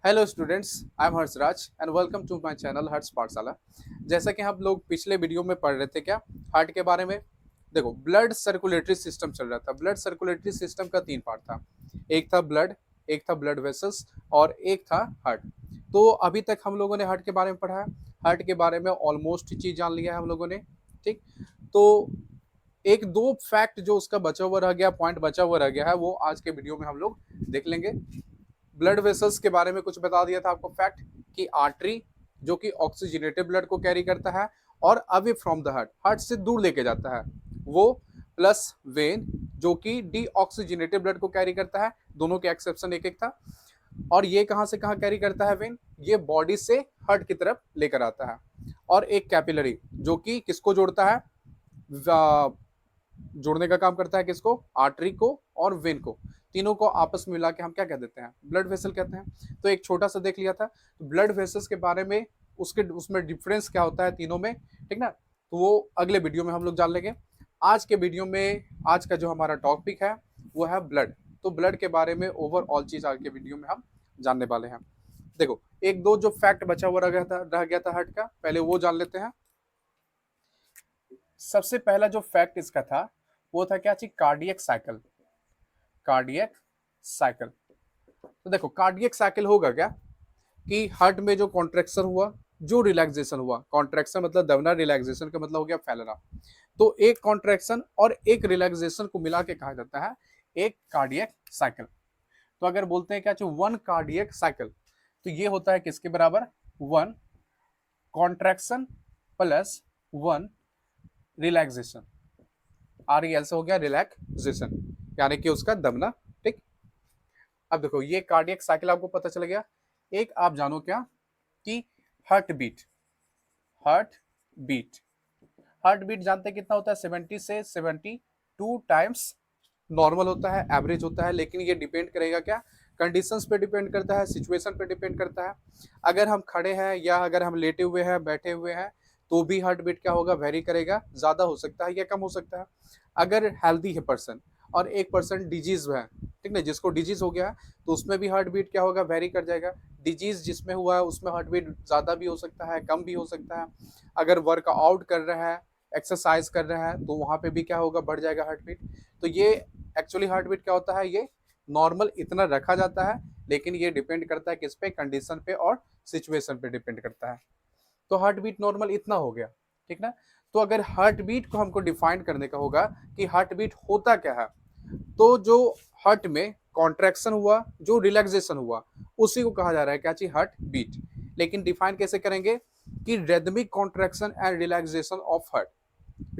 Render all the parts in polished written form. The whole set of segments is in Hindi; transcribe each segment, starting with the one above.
Hello students, I am Harshraj and welcome to my channel Harsh Pathshala. जैसा कि हम लोग पिछले वीडियो में पढ़ रहे थे क्या हार्ट के बारे में। देखो, ब्लड सर्कुलेटरी सिस्टम चल रहा था। ब्लड सर्कुलेटरी सिस्टम का तीन पार्ट था। एक था ब्लड, एक था ब्लड वेसल्स और एक था हार्ट। तो अभी तक हम लोगों ने हार्ट के बारे में पढ़ा है। हार्ट के बारे में ऑलमोस्ट चीज जान लिया है हम लोगों ने। ठीक, तो एक दो फैक्ट जो उसका बचा हुआ रह गया, पॉइंट बचा हुआ रह गया है, वो आज के वीडियो में हम लोग देख लेंगे। ब्लड वेसल्स के बारे में कुछ बता दिया था आपको फैक्ट कि आर्टरी जो कि ऑक्सीजनेटेड ब्लड को कैरी करता है और away from the heart, heart से दूर लेके जाता है वो, प्लस वेन जो कि डीऑक्सीजनेटेड ब्लड को कैरी करता है। दोनों के एक्सेप्शन एक एक था। और ये कहां से कहां कैरी करता है वेन? ये बॉडी से हार्ट की तरफ लेकर आता है। और एक कैपिलरी जो कि किसको जोड़ता है, जोड़ने का काम करता है, किसको? आर्टरी को और वेन को। तीनों को आपस में मिला के हम क्या कह देते हैं? ब्लड वेसल कहते हैं। तो एक छोटा सा देख लिया था तो ब्लड वेसल्स के बारे में, उसके उसमें डिफरेंस क्या होता है तीनों में, ठीक ना। तो वो अगले वीडियो में हम लोग जान लेंगे। आज के वीडियो में आज का जो हमारा टॉपिक है वो है ब्लड। तो ब्लड के बारे में ओवरऑल चीज आज के वीडियो में हम जानने वाले हैं। देखो, एक दो जो फैक्ट बचा हुआ रह गया था हार्ट का, पहले वो जान लेते हैं। सबसे पहला जो फैक्ट इसका था वो था क्या चीज? Cardiac cycle. Cardiac cycle. तो देखो, कार्डियक साइकिल होगा क्या कि हार्ट में जो कॉन्ट्रेक्शन हुआ, जो रिलैक्सेशन हुआ, कॉन्ट्रेक्शन मतलब दबना, रिलैक्सेशन का मतलब हो गया फैलना। तो एक कॉन्ट्रेक्शन और एक रिलैक्सेशन को मिला के कहा जाता है एक कार्डियक साइकिल। तो अगर बोलते हैं क्या चाहिए, वन कार्डियक साइकिल, तो ये होता है किसके बराबर? One contraction plus one relaxation. R E L से हो गया रिलैक्सेशन, यानी कि उसका दबना। ठीक, अब देखो ये कार्डियक साइकिल आपको पता चल गया। एक आप जानो क्या कि heart beat. Heart beat, heart beat जानते हैं कितना होता है? 70 से 72 टाइम्स नॉर्मल होता है, एवरेज होता है। लेकिन ये डिपेंड करेगा क्या? कंडीशंस पे डिपेंड करता है, सिचुएशन पे डिपेंड करता है। अगर हम खड़े हैं या अगर हम लेटे हुए हैं, बैठे हुए हैं, तो भी हार्ट बीट क्या होगा? वेरी करेगा, ज्यादा हो सकता है या कम हो सकता है। अगर हेल्दी है पर्सन और एक पर्सन डिजीज है, ठीक ना, जिसको डिजीज हो गया है, तो उसमें भी हार्ट बीट क्या होगा? वेरी कर जाएगा। डिजीज जिसमें हुआ है उसमें हार्ट बीट ज्यादा भी हो सकता है, कम भी हो सकता है। अगर वर्कआउट कर रहा है, एक्सरसाइज कर रहा है, तो वहां पे भी क्या होगा? बढ़ जाएगा हार्ट बीट। तो ये एक्चुअली हार्ट बीट क्या होता है? ये नॉर्मल इतना रखा जाता है, लेकिन ये डिपेंड करता है किस पे? कंडीशन पे और सिचुएशन पे डिपेंड करता है। तो हार्ट बीट नॉर्मल इतना हो गया, ठीक ना। तो अगर हार्ट बीट को हमको डिफाइन करने का होगा कि हार्ट बीट होता क्या है, तो जो हार्ट में कॉन्ट्रैक्शन हुआ, जो रिलैक्सेशन हुआ, उसी को कहा जा रहा है क्या चीज? Heart beat. लेकिन डिफाइन कैसे करेंगे कि rhythmic contraction and relaxation of heart.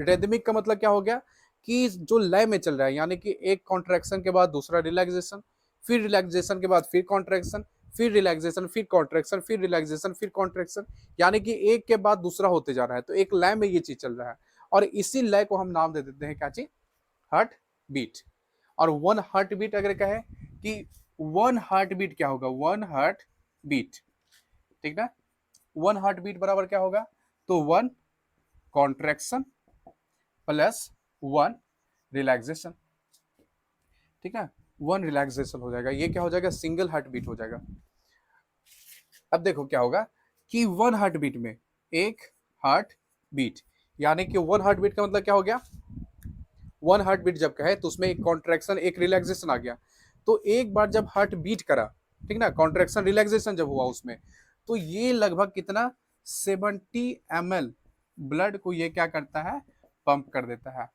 Rhythmic का मतलब क्या हो गया कि जो लय में चल रहा है, यानी कि एक कॉन्ट्रैक्शन के बाद दूसरा रिलैक्सेशन, फिर रिलैक्सेशन के बाद फिर कॉन्ट्रैक्शन, फिर रिलैक्सेशन, फिर कॉन्ट्रैक्शन, फिर रिलैक्सेशन, फिर कॉन्ट्रैक्शन, यानी कि एक के बाद दूसरा होते जा रहा है। तो एक लय में ये चीज चल रहा है और इसी लय को हम नाम दे देते हैं क्या चीज? Heart beat. और वन हार्ट बीट अगर कहे कि वन हार्ट बीट क्या होगा? वन हार्ट बीट, ठीक ना। वन हार्ट बीट बराबर क्या होगा? तो one contraction plus one relaxation, ठीक है। वन रिलैक्सेशन हो जाएगा, ये क्या हो जाएगा? सिंगल हार्ट बीट हो जाएगा। अब देखो क्या होगा कि वन हार्ट बीट में एक हार्ट बीट, यानी कि वन हार्ट बीट का मतलब क्या हो गया? वन हार्ट बीट जब कहे तो उसमें एक कॉन्ट्रैक्शन एक रिलैक्सेशन आ गया। तो एक बार जब हार्ट बीट करा, ठीक ना, कॉन्ट्रैक्शन रिलैक्सेशन जब हुआ उसमें, तो ये लगभग कितना? 70 ml ब्लड को ये क्या करता है? पंप कर देता है।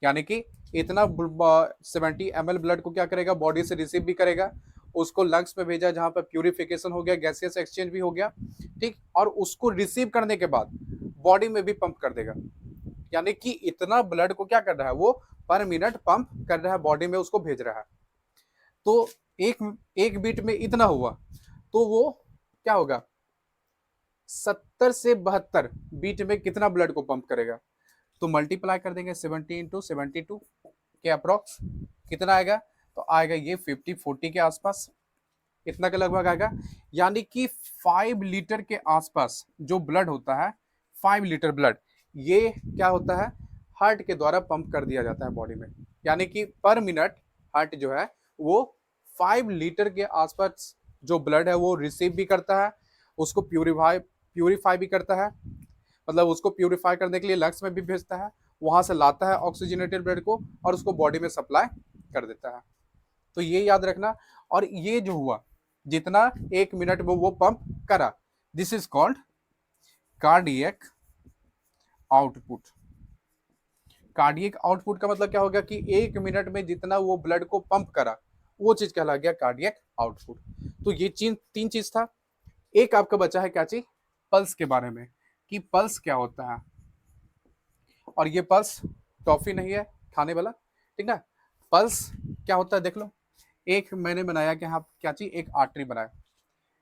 यानी कि इतना 70 ml ब्लड को क्या करेगा? बॉडी से रिसीव भी करेगा, उसको लंग्स में भेजा जहां पर प्यूरिफिकेशन हो गया, गैसियस एक्सचेंज भी हो गया, ठीक। और उसको रिसीव करने के बाद बॉडी में भी पंप कर देगा। यानी कि इतना ब्लड को क्या कर रहा है? वो पर मिनट पंप कर रहा है, बॉडी में उसको भेज रहा है। तो एक एक बीट में इतना हुआ, तो वो क्या होगा? 70 से 72 बीट में कितना ब्लड को पंप करेगा? तो मल्टीप्लाई कर देंगे 70 इंटू 72 के अप्रोक्स, कितना आएगा? तो आएगा ये 50-40 के आसपास, इतना के लगभग आएगा। यानी कि 5 लीटर के आसपास जो ब्लड होता है, 5 लीटर ब्लड, ये क्या होता है? हार्ट के द्वारा पंप कर दिया जाता है बॉडी में। यानी कि पर मिनट हार्ट जो है वो 5 लीटर के आसपास जो ब्लड है वो रिसीव भी करता है, उसको प्यूरिफाई भी करता है, मतलब उसको प्यूरिफाई करने के लिए लंग्स में भी भेजता है, वहां से लाता है ऑक्सीजनेटेड ब्लड को और उसको बॉडी में सप्लाई कर देता है। तो ये याद रखना। और ये जो हुआ जितना 1 मिनट में वो पंप करा, this is called cardiac output. Cardiac output का मतलब क्या होगा कि 1 मिनट में जितना वो ब्लड को पंप करा वो चीज कहला गया कार्डियक आउटपुट। तो ये तीन चीज था। एक आपका बचा है क्या चीज, पल्स के बारे में, कि पल्स क्या होता है। और ये पल्स टॉफी नहीं है खाने वाला, ठीक ना। पल्स क्या होता है देख लो। एक मैंने बनाया कि हाँ क्या चीज, एक आर्टरी बनाया,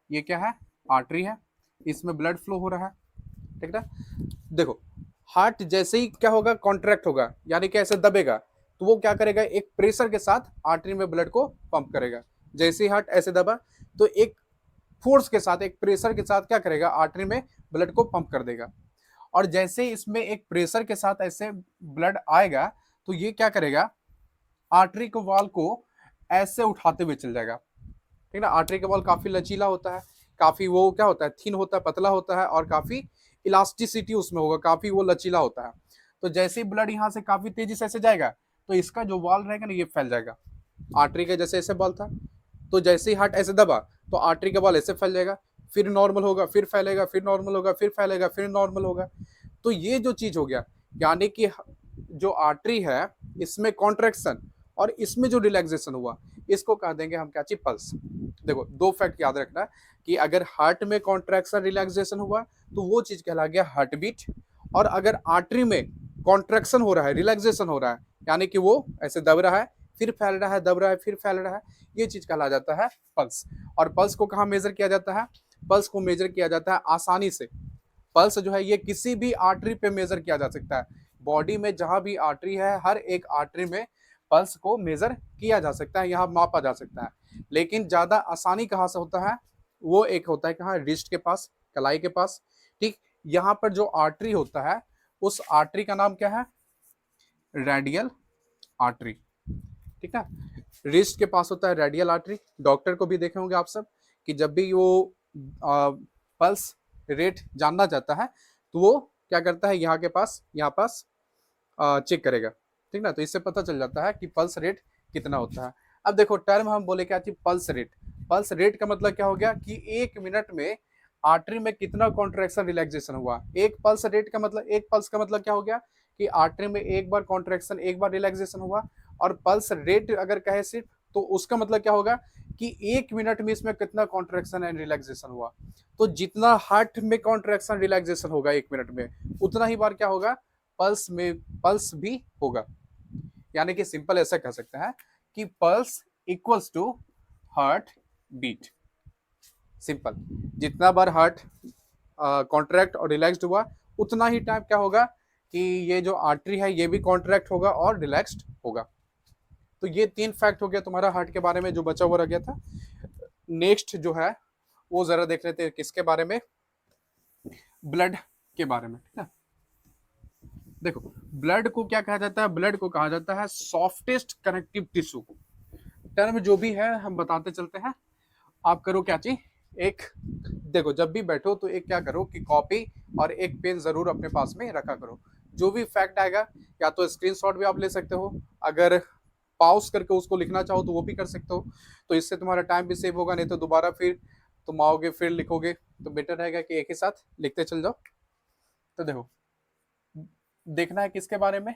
ये क्या है, आर्टरी है, इसमें ब्लड फ्लो हो रहा है, ठीक ना। देखो हार्ट जैसे ही क्या होगा, कॉन्ट्रैक्ट होगा, यानी कि ऐसे दबेगा, तो वो क्या करेगा, एक प्रेशर के साथ आर्टरी में ब्लड को पंप करेगा। जैसे ही हार्ट ऐसे दबा तो एक फोर्स के साथ, एक प्रेशर के साथ क्या करेगा, आर्टरी में ब्लड को पंप कर देगा। और जैसे ही इसमें एक प्रेशर के साथ ऐसे ब्लड आएगा तो ये क्या करेगा, आर्टरी के वॉल को ऐसे उठाते हुए चल जाएगा, ठीक ना। आर्टरी का वॉल काफी लचीला होता है, काफी वो क्या होता है, थिन होता है, पतला होता है, और काफी इलास्टिसिटी उसमें होगा, काफी वो लचीला होता है। तो जैसे ही ब्लड यहाँ से काफी तेजी से ऐसे जाएगा तो इसका जो वॉल रहेगा ना ये फैल जाएगा। आर्टरी का जैसे ऐसे बॉल था, तो जैसे ही हार्ट ऐसे दबा तो आर्टरी का बॉल ऐसे फैल जाएगा, फिर नॉर्मल होगा, फिर फैलेगा, फिर नॉर्मल होगा, फिर फैलेगा, फिर नॉर्मल होगा। तो ये जो चीज हो गया, यानी कि जो आर्टरी है इसमें कॉन्ट्रैक्शन और इसमें जो रिलैक्सेशन हुआ, इसको कह देंगे हम क्या चीज, पल्स। देखो दो फैक्ट याद रखना कि अगर हार्ट में कॉन्ट्रैक्शन रिलैक्सेशन हुआ तो वो चीज कहला गया हार्ट बीट, और अगर आर्टरी में कॉन्ट्रैक्शन हो रहा है, रिलैक्सेशन हो रहा है, यानी कि वो ऐसे दब रहा है, फिर फैल रहा है, दब रहा है, फिर फैल रहा है, ये चीज कहला जाता है पल्स। और पल्स को कहाँ मेजर किया जाता है, पल्स को मेजर किया जाता है आसानी से। पल्स जो है ये किसी भी आर्टरी पे मेजर किया जा सकता है, बॉडी में जहां भी आर्टरी है हर एक आर्टरी में पल्स को मेजर किया जा सकता है, यहाँ मापा जा सकता है। लेकिन ज्यादा आसानी कहाँ से होता है, वो एक होता है कहाँ, रिस्ट के पास, कलाई के पास, ठीक। यहाँ पर जो आर्टरी होता है उस आर्टरी का नाम क्या है, रेडियल आर्टरी, ठीक है। रिस्ट के पास होता है रेडियल आर्टरी। डॉक्टर को भी देखे होंगे आप सब कि जब भी वो पल्स रेट जानना चाहता है तो वो क्या करता है, यहाँ के पास, यहाँ पास चेक करेगा, ठीक ना। तो इससे पता चल जाता है कि पल्स रेट कितना होता है। अब देखो टर्म हम बोले क्या थी, पल्स रेट। पल्स रेट का मतलब क्या हो गया कि 1 मिनट में आर्टरी में कितना कॉन्ट्रैक्शन रिलैक्सेशन हुआ। एक पल्स रेट का मतलब, एक पल्स का मतलब क्या हो गया कि आर्टरी में एक बार कॉन्ट्रैक्शन, एक बार रिलैक्सेशन हुआ। और पल्स रेट अगर कहे सिर्फ तो उसका मतलब क्या होगा कि 1 मिनट में इसमें कितना कॉन्ट्रैक्शन एंड रिलैक्सेशन हुआ। तो जितना हार्ट में कॉन्ट्रैक्शन रिलैक्सेशन होगा 1 मिनट में, उतना ही बार क्या होगा, पल्स में पल्स भी होगा। यानी कि सिंपल ऐसा कह सकते हैं कि pulse equals to heart beat. Simple, जितना बार हार्ट कॉन्ट्रैक्ट और रिलैक्स्ड हुआ उतना ही टाइम क्या होगा कि ये जो आर्टरी है ये भी कॉन्ट्रैक्ट होगा और रिलैक्स्ड होगा। तो ये 3 फैक्ट हो गया तुम्हारा हार्ट के बारे में जो बचा हुआ रह गया था। नेक्स्ट जो है वो जरा देख लेते हैं किसके बारे में, ब्लड के बारे में, ठीक है। देखो ब्लड को क्या कहा जाता है, ब्लड को कहा जाता है सॉफ्टेस्ट कनेक्टिव टिश्यू। टर्म जो भी है हम बताते चलते हैं। आप करो क्या चीज, एक देखो जब भी बैठो तो एक क्या करो कि कॉपी और एक पेन जरूर अपने पास में रखा करो। जो भी फैक्ट आएगा या तो स्क्रीनशॉट भी आप ले सकते हो, अगर पॉज करके उसको लिखना चाहो तो वो भी कर सकते हो। तो इससे तुम्हारा टाइम भी सेव होगा, नहीं तो दोबारा फिर तुम आओगे फिर लिखोगे, तो बेटर रहेगा कि एक ही साथ लिखते चल जाओ। तो देखो देखना है किसके बारे में,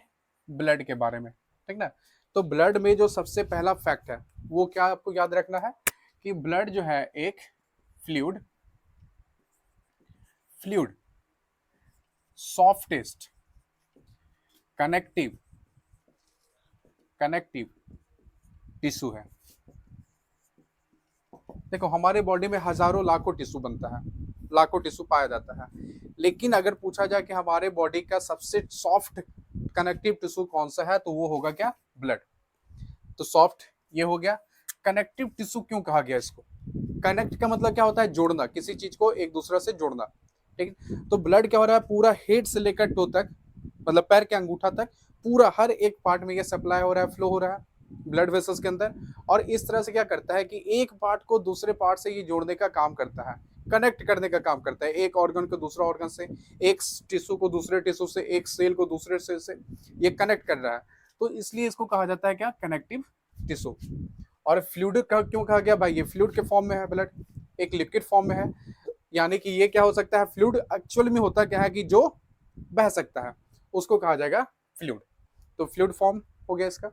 ब्लड के बारे में, ठीक ना। तो ब्लड में जो सबसे पहला फैक्ट है वो क्या आपको याद रखना है कि ब्लड जो है एक fluid, fluid softest connective tissue है। देखो हमारे बॉडी में हजारों लाखों टिश्यू बनता है, लाखों टिश्यू पाया जाता है, लेकिन अगर पूछा जाए कि हमारे बॉडी का सबसे सॉफ्ट कनेक्टिव टिश्यू कौन सा है तो वो होगा क्या, ब्लड। तो सॉफ्ट ये हो गया। कनेक्टिव टिश्यू क्यों कहा गया इसको, कनेक्ट का मतलब क्या होता है, जोड़ना, किसी चीज को एक दूसरे से जोड़ना, ठीक है। तो ब्लड क्या हो रहा है, पूरा हेड से लेकर टो तक, मतलब पैर के अंगूठा तक, पूरा हर एक पार्ट में ये सप्लाई हो रहा है, फ्लो हो रहा है। ब्लड वेसल्स के अंदर, और इस तरह से क्या करता है कि एक पार्ट को दूसरे पार्ट से ये जोड़ने का काम करता है, कनेक्ट करने का काम करता है, एक ऑर्गन को दूसरा ऑर्गन से, एक टिश्यू को दूसरे टिश्यू से, एक सेल को दूसरे सेल से ये कनेक्ट कर रहा है। तो इसलिए इसको कहा जाता है क्या, कनेक्टिव टिश्यू। और फ्लूइड का क्यों कहा गया भाई, ये फ्लूइड के फॉर्म में है ब्लड, एक लिक्विड फॉर्म में है, यानी कि ये क्या हो सकता है, फ्लूइड एक्चुअल में होता क्या है कि जो बह सकता है उसको कहा जाएगा फ्लूइड। तो फ्लूइड फॉर्म हो गया इसका।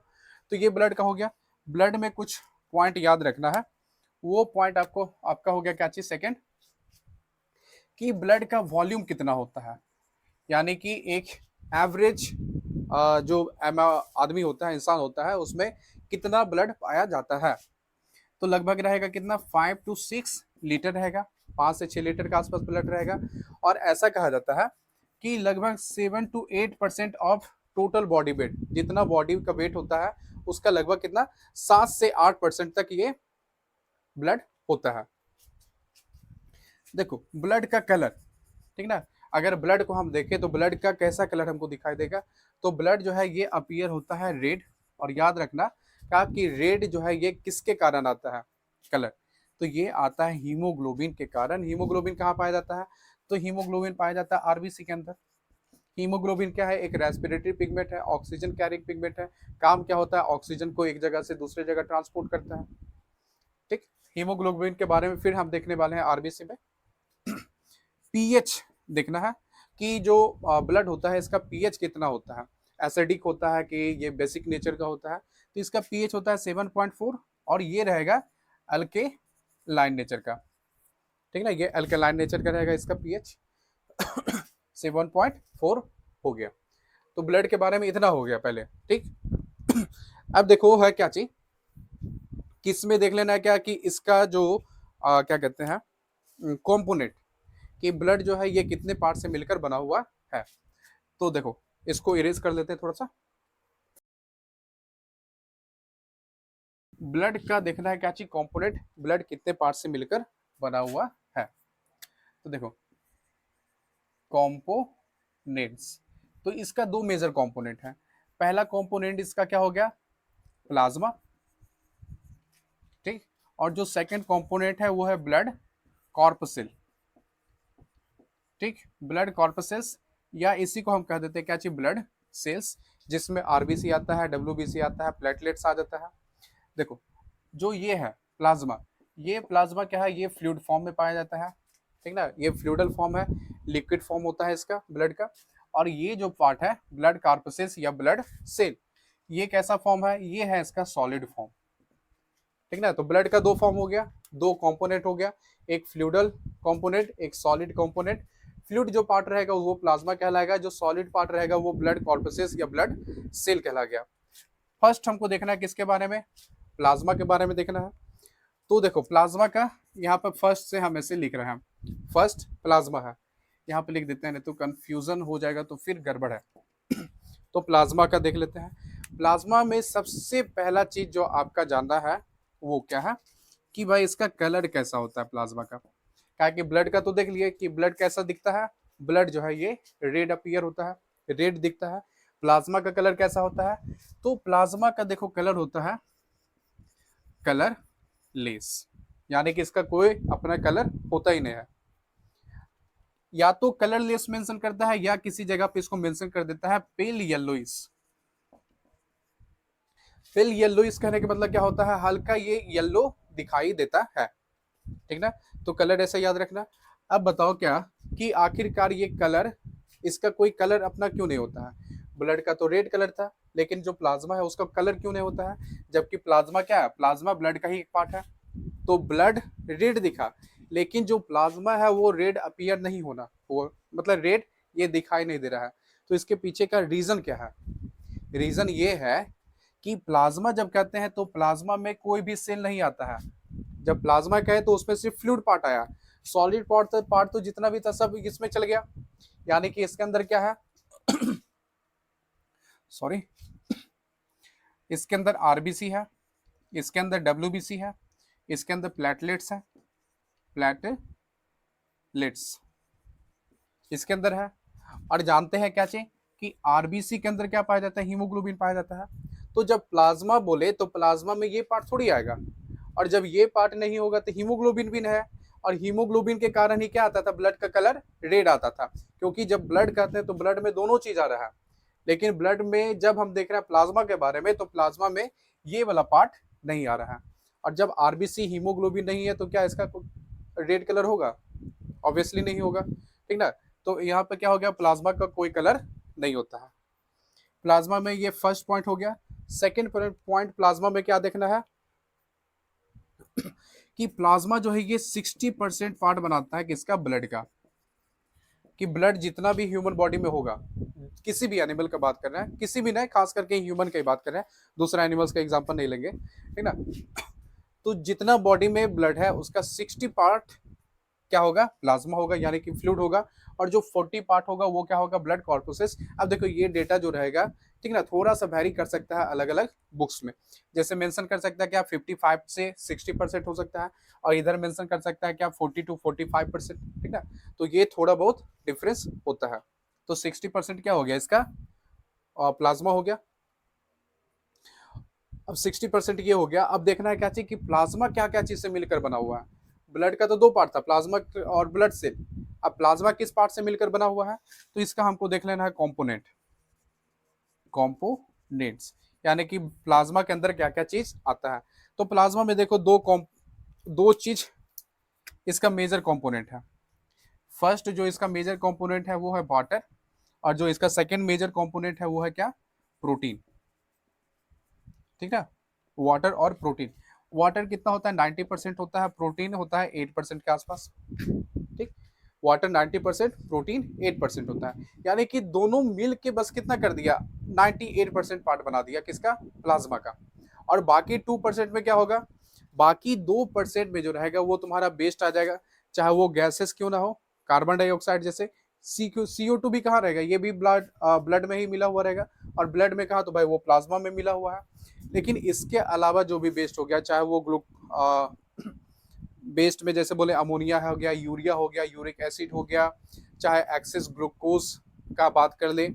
तो ये ब्लड का हो गया। ब्लड में कुछ पॉइंट याद रखना है, वो पॉइंट आपको आपका हो गया क्या चीज, सेकंड, कि ब्लड का वॉल्यूम कितना होता है, यानी कि एक एवरेज जो आदमी होता है, इंसान होता है, उसमें कितना ब्लड पाया जाता है। तो लगभग रहेगा कितना, 5 to 6 लीटर रहेगा, 5 से 6 लीटर के आसपास ब्लड रहेगा। और ऐसा कहा जाता है कि लगभग 7 to 8% of total body weight, जितना बॉडी का वेट होता है उसका लगभग कितना, 7 से 8% तक ये ब्लड होता है। देखो ब्लड का कलर, ठीक ना, अगर ब्लड को हम देखें तो ब्लड का कैसा कलर हमको दिखाई देगा, तो ब्लड जो है ये अपीयर होता है रेड। और याद रखना कहा कि रेड जो है ये किसके कारण आता है कलर, तो ये आता है हीमोग्लोबिन के कारण। हीमोग्लोबिन कहाँ पाया जाता है, तो हीमोग्लोबिन पाया जाता है आरबीसी के अंदर। हीमोग्लोबिन क्या है, एक रेस्पिरेटरी पिगमेंट है, ऑक्सीजन कैरिंग पिगमेंट है। काम क्या होता है, ऑक्सीजन को एक जगह से दूसरे जगह ट्रांसपोर्ट करता है। ठीक, हीमोग्लोबिन के बारे में फिर हम देखने वाले हैं आरबीसी में। पीएच देखना है कि जो ब्लड होता है इसका पीएच कितना होता है, एसिडिक होता है कि ये बेसिक नेचर का होता है। तो इसका पीएच होता है 7.4, और ये रहेगा अल्केलाइन नेचर का। ठीक ना, ये अल्केलाइन नेचर का रहेगा इसका पीएच 7.4 हो गया। तो ब्लड के बारे में इतना हो गया पहले। ठीक, अब देखो है क्या चीज, किस में देख लेना है क्या कि इसका जो क्या कहते हैं कंपोनेंट, कि ब्लड जो है ये कितने पार्ट से मिलकर बना हुआ है। तो देखो इसको इरेज कर लेते हैं थोड़ा सा। ब्लड का देखना है क्या चीज, कंपोनेंट, ब्लड कितने पार्ट से मिलकर बना हुआ है। तो देखो कंपोनेंट्स, तो इसका दो मेजर कंपोनेंट है। पहला कंपोनेंट इसका क्या हो गया, प्लाज्मा। ठीक, और जो सेकंड कंपोनेंट है वो है ब्लड कॉर्पसेल। ठीक, ब्लड कॉर्पसेल्स, या इसी को हम कह देते हैं क्या चीज, ब्लड सेल्स, जिसमें आरबीसी आता है, डब्ल्यूबीसी आता है, प्लेटलेट्स आ जाता है। देखो जो ये है प्लाज्मा, ये प्लाज्मा क्या है, ये फ्लूइड फॉर्म में पाया जाता है। ठीक ना, ये फ्लूइडल फॉर्म है, लिक्विड फॉर्म होता है इसका ब्लड का। और ये जो पार्ट है ब्लड कार्पसेस या ब्लड सेल, ये कैसा फॉर्म है, ये है इसका सॉलिड फॉर्म। ठीक ना, तो ब्लड का दो फॉर्म हो गया, दो कंपोनेंट हो गया, एक फ्लूइडल कंपोनेंट, एक सॉलिड कंपोनेंट। फ्लूइड जो पार्ट रहेगा वो प्लाज्मा कहलाएगा, जो सॉलिड पार्ट रहेगा वो ब्लड कॉर्पसेस या ब्लड सेल कहला गया। फर्स्ट हमको देखना है किसके बारे में, प्लाज्मा के बारे में देखना है। तो देखो प्लाज्मा का यहाँ पर फर्स्ट से हम ऐसे लिख रहे हैं, फर्स्ट प्लाज्मा है, यहाँ पे लिख देते हैं, नहीं तो कंफ्यूजन हो जाएगा तो फिर गड़बड़ है। तो प्लाज्मा का देख लेते हैं। प्लाज्मा में सबसे पहला चीज जो आपका जानना है वो क्या है, कि भाई इसका कलर कैसा होता है प्लाज्मा का। क्या कि ब्लड का तो देख लिए कि ब्लड कैसा दिखता है, ब्लड जो है ये रेड अपीयर होता है, रेड दिखता है। प्लाज्मा का कलर कैसा होता है, तो प्लाज्मा का देखो कलर होता है कलर लेस, यानी कि इसका कोई अपना कलर होता ही नहीं है। या तो कलर लेस मेंशन करता है, या किसी जगह पे इसको मेंशन कर देता है पेल येलोइस। पेल येलोइस कहने का मतलब क्या होता है, हल्का ये येलो दिखाई देता है। ठीक ना, तो कलर ऐसा याद रखना। अब बताओ क्या कि आखिरकार ये कलर, इसका कोई कलर अपना क्यों नहीं होता है। ब्लड का तो रेड कलर था, लेकिन जो प्लाज्मा है उसका कलर क्यों नहीं होता है, जबकि प्लाज्मा क्या है, प्लाज्मा ब्लड का ही एक पार्ट है। तो ब्लड रेड दिखा, लेकिन जो प्लाज्मा है वो रेड अपीयर नहीं होना, वो मतलब रेड ये दिखाई नहीं दे रहा है। तो इसके पीछे का रीजन क्या है, रीजन ये है कि प्लाज्मा जब कहते हैं तो प्लाज्मा में कोई भी सेल नहीं आता है। जब प्लाज्मा कहे तो उसमें सिर्फ फ्लूइड पार्ट आया, सॉलिड पार्ट तो जितना भी था सब इसमें चल गया। यानी कि इसके अंदर क्या है सॉरी, इसके अंदर आरबीसी है, इसके अंदर डब्ल्यूबीसी है, इसके अंदर प्लेटलेट्स है, प्लेटलेट्स इसके अंदर है। और जानते हैं क्या चीज कि आरबीसी के अंदर क्या पाया जाता है, हीमोग्लोबिन पाया जाता है। तो जब प्लाज्मा बोले तो प्लाज्मा में ये पार्ट थोड़ी आएगा, और जब ये पार्ट नहीं होगा तो हीमोग्लोबिन भी है, और हीमोग्लोबिन के कारण ही क्या आता था, ब्लड का कलर रेड आता था, क्योंकि जब ब्लड कहते हैं तो ब्लड में दोनों चीज आ रहा है। लेकिन ब्लड में जब हम देख रहे हैं प्लाज्मा के बारे में, तो प्लाज्मा में ये वाला पार्ट नहीं आ रहा है। और जब आरबीसी हीमोग्लोबिन नहीं है तो क्या इसका रेड कलर होगा? ऑब्वियसली नहीं होगा, ठीक ना। तो यहाँ पे क्या हो गया, प्लाज्मा का कोई कलर नहीं होता है प्लाज्मा में। ये फर्स्ट पॉइंट हो गया। सेकेंड पॉइंट प्लाज्मा में क्या देखना है कि प्लाज्मा जो है ये 60% पार्ट बनाता है किसका, ब्लड का। कि ब्लड जितना भी ह्यूमन बॉडी में होगा, किसी भी एनिमल का बात कर रहे हैं, किसी भी नहीं, खास करके ह्यूमन की बात कर रहे हैं, दूसरा एनिमल्स का एग्जांपल नहीं लेंगे, ठीक ना। तो जितना बॉडी में ब्लड है उसका 60 पार्ट क्या होगा, प्लाज्मा होगा, यानी कि फ्लूइड होगा, और जो 40 पार्ट होगा वो क्या होगा, ब्लड कॉर्पुसेस। अब देखो ये डेटा जो रहेगा, ठीक ना, थोड़ा सा वैरी कर सकता है अलग अलग बुक्स में। जैसे मेंशन कर सकता है क्या 55 से 60% हो सकता है, और इधर मेंशन कर सकता है क्या 40 to 45%, ठीक ना। तो ये थोड़ा बहुत डिफरेंस होता है। तो 60% क्या हो गया इसका, प्लाज्मा हो गया। अब 60% ये हो गया। अब देखना है क्या चीज कि प्लाज्मा क्या क्या चीज से मिलकर बना हुआ है। ब्लड का तो दो पार्ट था, प्लाज्मा और ब्लड सेल। अब प्लाज्मा किस पार्ट से मिलकर बना हुआ है, तो इसका हमको देख लेना है कॉम्पोनेंट, कॉम्पोनेंट्स, यानी कि प्लाज्मा के अंदर क्या क्या चीज आता है। तो प्लाज्मा में देखो दो चीज इसका मेजर कंपोनेंट है। फर्स्ट जो इसका मेजर कंपोनेंट है वो है वाटर, और जो इसका सेकंड मेजर कंपोनेंट है वो है क्या, प्रोटीन, ठीक है। वाटर और प्रोटीन। वाटर कितना होता है, 90% होता है, प्रोटीन होता है 8% के आसपास, ठीक। वाटर 90%, प्रोटीन 8% होता है, यानी कि दोनों मिल के बस कितना कर दिया, 98% पार्ट बना दिया किसका, प्लाज्मा का। और बाकी 2% में क्या होगा, बाकी 2% में जो रहेगा वो तुम्हारा वेस्ट आ जाएगा, चाहे वो गैसेस क्यों ना हो, कार्बन डाइऑक्साइड जैसे। CO2 भी कहाँ रहेगा, ये भी ब्लड में ही मिला हुआ रहेगा, और ब्लड में कहा तो भाई वो प्लाज्मा में मिला हुआ है। लेकिन इसके अलावा जो भी वेस्ट हो गया, चाहे वो वेस्ट में जैसे बोले अमोनिया हो गया, यूरिया हो गया, यूरिक एसिड हो गया, चाहे एक्सेस ग्लूकोज का बात कर ले,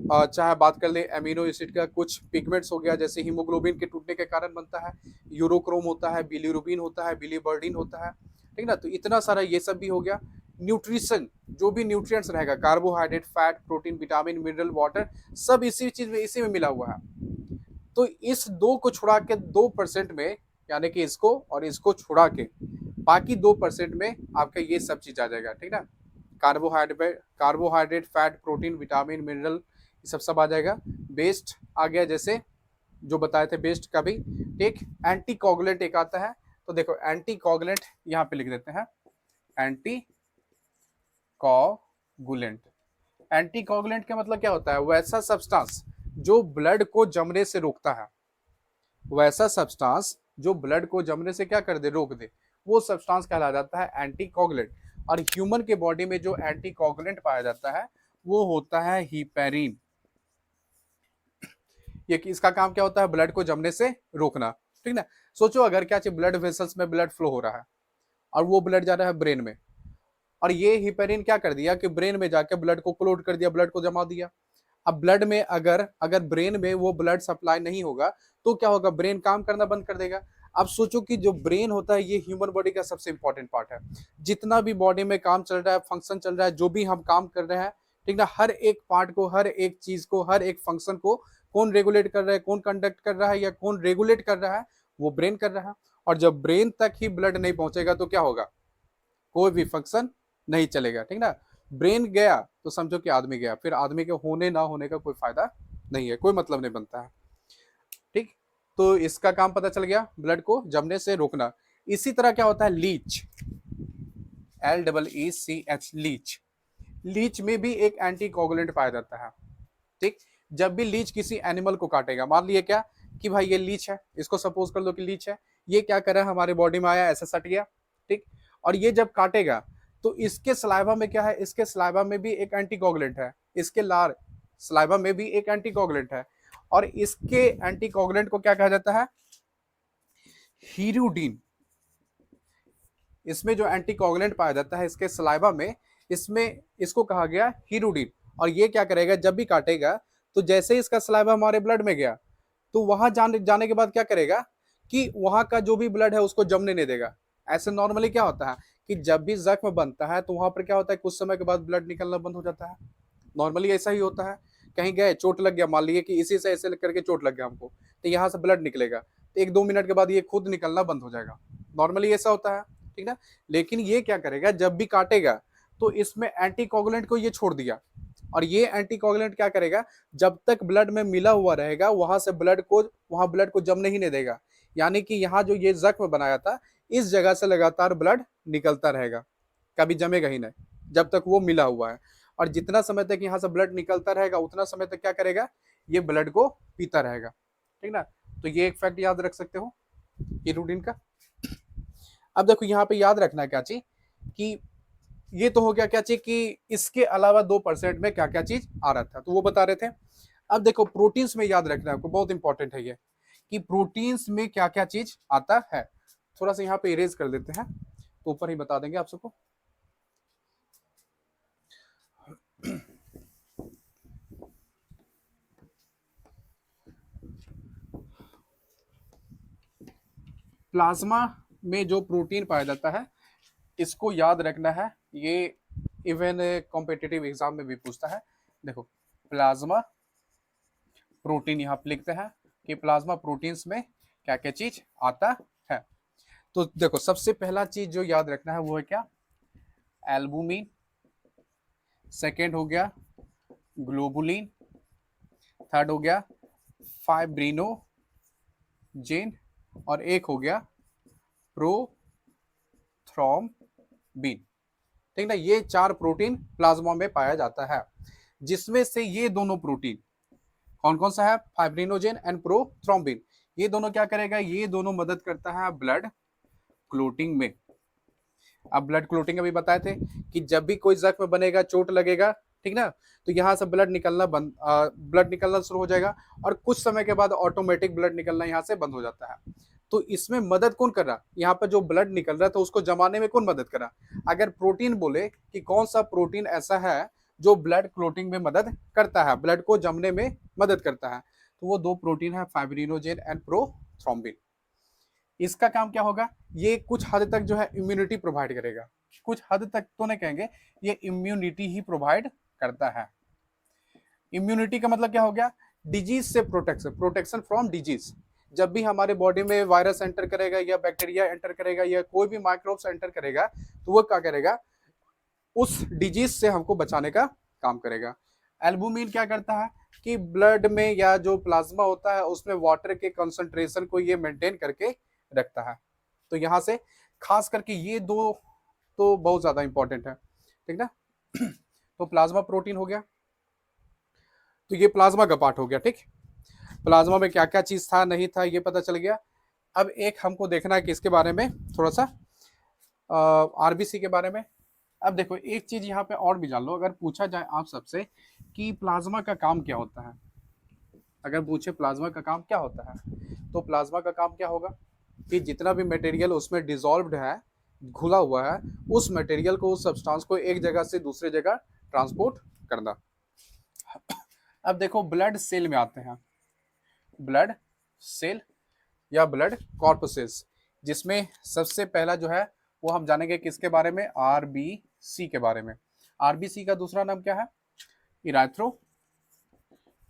चाहे बात कर ले एमिनो एसिड का, कुछ पिगमेंट्स हो गया जैसे हीमोग्लोबिन के टूटने के कारण बनता है, यूरोक्रोम होता है, बिलीरुबिन होता है, बिलीबर्डिन होता है, ठीक ना। तो इतना सारा ये सब भी हो गया। न्यूट्रिशन, जो भी न्यूट्रिएंट्स रहेगा, carbohydrate, fat, protein, vitamin, mineral, water, सब इसी चीज में, इसी में मिला हुआ है। तो इस दो को छुड़ा के 2% में, यानी कि इसको और इसको छुड़ा के बाकी 2% में आपका ये सब चीज आ जाएगा, ठीक ना। Carbohydrate, fat, protein, vitamin, mineral, सब आ जाएगा। बेस्ट आ गया, जैसे जो बताए थे बेस्ट का भी, ठीक। एंटी कोगुलेंट एक आता है, तो देखो एंटी कोगुलेंट यहाँ पे लिख देते हैं, एंटी कोगुलेंट। एंटी कोगुलेंट का मतलब क्या होता है, वैसा सब्सटेंस जो ब्लड को जमने से रोकता है, वैसा सब्सटेंस जो ब्लड को जमने से क्या कर दे, रोक दे, वो सब्सटेंस कहला जाता है एंटी कोगुलेंट। और ह्यूमन के बॉडी में जो एंटी कोगुलेंट पाया जाता है वो होता है हिपेरिन। ये इसका काम क्या होता है, ब्लड को जमने से रोकना, ठीक ना। सोचो अगर क्या चाहिए, ब्लड वेसल्स में ब्लड फ्लो हो रहा है और वो ब्लड जा रहा है ब्रेन में, और ये हिपेरिन क्या कर दिया कि ब्रेन में जाके ब्लड को क्लोट कर दिया, ब्लड को जमा दिया। अब ब्लड में अगर अगर ब्रेन में वो ब्लड सप्लाई नहीं होगा तो क्या होगा, ब्रेन काम करना बंद कर देगा। अब सोचो कि जो ब्रेन होता है ये ह्यूमन बॉडी का सबसे इंपॉर्टेंट पार्ट है। जितना भी बॉडी में काम चल रहा है, फंक्शन चल रहा है, जो भी हम काम कर रहे हैं, ठीक ना, हर एक पार्ट को, हर एक चीज को, हर एक फंक्शन को कौन रेगुलेट कर रहा है, कौन कंडक्ट कर रहा है, या कौन रेगुलेट कर रहा है, वो ब्रेन कर रहा है। और जब ब्रेन तक ही ब्लड नहीं पहुंचेगा तो क्या होगा, कोई भी फंक्शन नहीं चलेगा, ठीक ना। ब्रेन गया तो समझो कि आदमी गया, फिर आदमी के होने ना होने का कोई फायदा नहीं है, कोई मतलब नहीं बनता है, ठीक। तो इसका काम पता चल गया, ब्लड को जमने से रोकना। इसी तरह क्या होता है, लीच, LEECH, लीच। लीच में भी एक एंटी कोगुलेंट पाया जाता है, ठीक। जब भी लीच किसी एनिमल को काटेगा, मान लिया क्या कि भाई ये लीच है, इसको सपोज कर लो कि लीच है, ये क्या कर रहा है, हमारे बॉडी में आया, ऐसा सट गया, ठीक। और ये जब काटेगा तो इसके सलाइवा में क्या है, इसके सलाइवा में भी एक एंटीकोगुलेंट है, इसके लार सलाइवा में भी एक एंटीकोगुलेंट है, और इसके एंटीकोगुलेंट को क्या कहा जाता है, हीरुडीन। इसमें जो एंटीकोगुलेंट पाया जाता है इसके सलाइवा में, इसमें इसको कहा गया हीरुडीन। और ये क्या करेगा, जब भी काटेगा तो जैसे ही इसका सलाइवा हमारे ब्लड में गया तो वहां जाने के बाद क्या करेगा कि वहां का जो भी ब्लड है उसको जमने नहीं देगा। ऐसे नॉर्मली क्या होता है कि जब भी जख्म बनता है तो वहां पर क्या होता है, कुछ समय के बाद ब्लड निकलना बंद हो जाता है। नॉर्मली ऐसा ही होता है। कहीं गए, चोट लग गया, मान लीजिए कि इसी से ऐसे करके चोट लग गया हमको, तो यहाँ से ब्लड निकलेगा, तो 1-2 मिनट के बाद ये खुद निकलना बंद हो जाएगा। नॉर्मली ऐसा होता है, ठीक ना। लेकिन ये क्या करेगा, जब भी काटेगा तो इसमें एंटीकोगुलेंट को ये छोड़ दिया, और ये एंटीकोगुलेंट क्या करेगा, जब तक ब्लड में मिला हुआ रहेगा वहां से ब्लड को जमने ही नहीं देगा। यानी कि यहाँ जो ये जख्म बनाया था, इस जगह से लगातार ब्लड निकलता रहेगा, कभी जमेगा ही नहीं जब तक वो मिला हुआ है। और जितना समय तक यहाँ से ब्लड निकलता रहेगा उतना समय तक क्या करेगा, ये ब्लड को पीता रहेगा, ठीक ना। तो ये एक फैक्ट याद रख सकते हो ये रूटीन का। अब देखो यहाँ पे याद रखना क्या चीज, कि ये तो हो गया क्या चीज कि इसके अलावा 2% में क्या क्या चीज आ रहा था, तो वो बता रहे थे। अब देखो प्रोटीन्स में याद रखना आपको, बहुत इंपॉर्टेंट है ये, कि प्रोटीन्स में क्या क्या चीज आता है। थोड़ा सा यहाँ पे इरेज कर देते हैं, तो ऊपर ही बता देंगे आप सबको। प्लाज्मा में जो प्रोटीन पाया जाता है इसको याद रखना है, ये इवन कॉम्पिटिटिव एग्जाम में भी पूछता है। देखो प्लाज्मा प्रोटीन यहाँ पे लिखते हैं कि प्लाज्मा प्रोटीन्स में क्या क्या चीज आता है। तो देखो सबसे पहला चीज जो याद रखना है वो है क्या, एल्बुमिन। सेकेंड हो गया ग्लोबुलिन। थर्ड हो गया फाइब्रिनोजेन। और एक हो गया प्रोथ्रोम्बिन, ठीक ना। ये 4 प्रोटीन प्लाज्मा में पाया जाता है, जिसमें से ये दोनों प्रोटीन कौन कौन सा है, फाइब्रिनोजेन एंड प्रोथ्रोम्बिन। ये दोनों क्या करेगा, ये दोनों मदद करता है ब्लड क्लोटिंग में। अब ब्लड क्लोटिंग अभी बताए थे कि जब भी कोई जख्म बनेगा, चोट लगेगा, ठीक ना, तो यहाँ से ब्लड निकलना शुरू हो जाएगा, और कुछ समय के बाद ऑटोमेटिक ब्लड निकलना यहाँ से बंद हो जाता है। तो इसमें मदद कौन कर रहा, यहाँ पर जो ब्लड निकल रहा था उसको जमाने में कौन मदद कर रहा। अगर प्रोटीन बोले कि कौन सा प्रोटीन ऐसा है जो ब्लड क्लोटिंग में मदद करता है, ब्लड को जमने में मदद करता है, तो वो 2 प्रोटीन है, फाइब्रिनोजेन एंड प्रोथ्रोम्बिन। इसका काम क्या होगा, ये कुछ हद तक जो है इम्यूनिटी प्रोवाइड करेगा। कुछ हद तक तो नहीं कहेंगे, ये इम्यूनिटी ही प्रोवाइड करता है। इम्यूनिटी का मतलब क्या हो गया, डिजीज से प्रोटेक्शन, प्रोटेक्शन फ्रॉम डिजीज। जब भी हमारे बॉडी में वायरस एंटर करेगा या बैक्टीरिया एंटर करेगा या कोई भी माइक्रोब्स एंटर करेगा, तो वो क्या करेगा, उस डिजीज से हमको बचाने का काम करेगा। एल्बुमिन क्या करता है कि ब्लड में या जो प्लाज्मा होता है उसमें वाटर के कंसंट्रेशन को ये मेंटेन करके रखता है। तो यहाँ से खास करके ये दो तो बहुत ज्यादा इंपॉर्टेंट है, ठीक ना। तो प्लाज्मा प्रोटीन हो गया, तो ये प्लाज्मा का पार्ट हो गया, ठीक। प्लाज्मा में क्या क्या चीज था नहीं था ये पता चल गया। अब एक हमको देखना है कि इसके बारे में थोड़ा सा आरबीसी के बारे में। अब देखो एक चीज यहाँ पे और भी जान लो, अगर पूछा जाए आप सबसे कि प्लाज्मा का काम क्या होता है, अगर पूछे प्लाज्मा का काम क्या होता है, तो प्लाज्मा का काम क्या होगा कि जितना भी मटेरियल उसमें डिसॉल्व्ड है, घुला हुआ है, उस मटेरियल को, उस सब्सटेंस को एक जगह से दूसरे जगह ट्रांसपोर्ट करना। अब देखो ब्लड सेल में आते हैं, ब्लड सेल या ब्लड कॉर्पसेस, जिसमें सबसे पहला जो है वो हम जानेंगे किसके बारे में, आरबीसी के बारे में। आरबीसी का दूसरा नाम क्या है,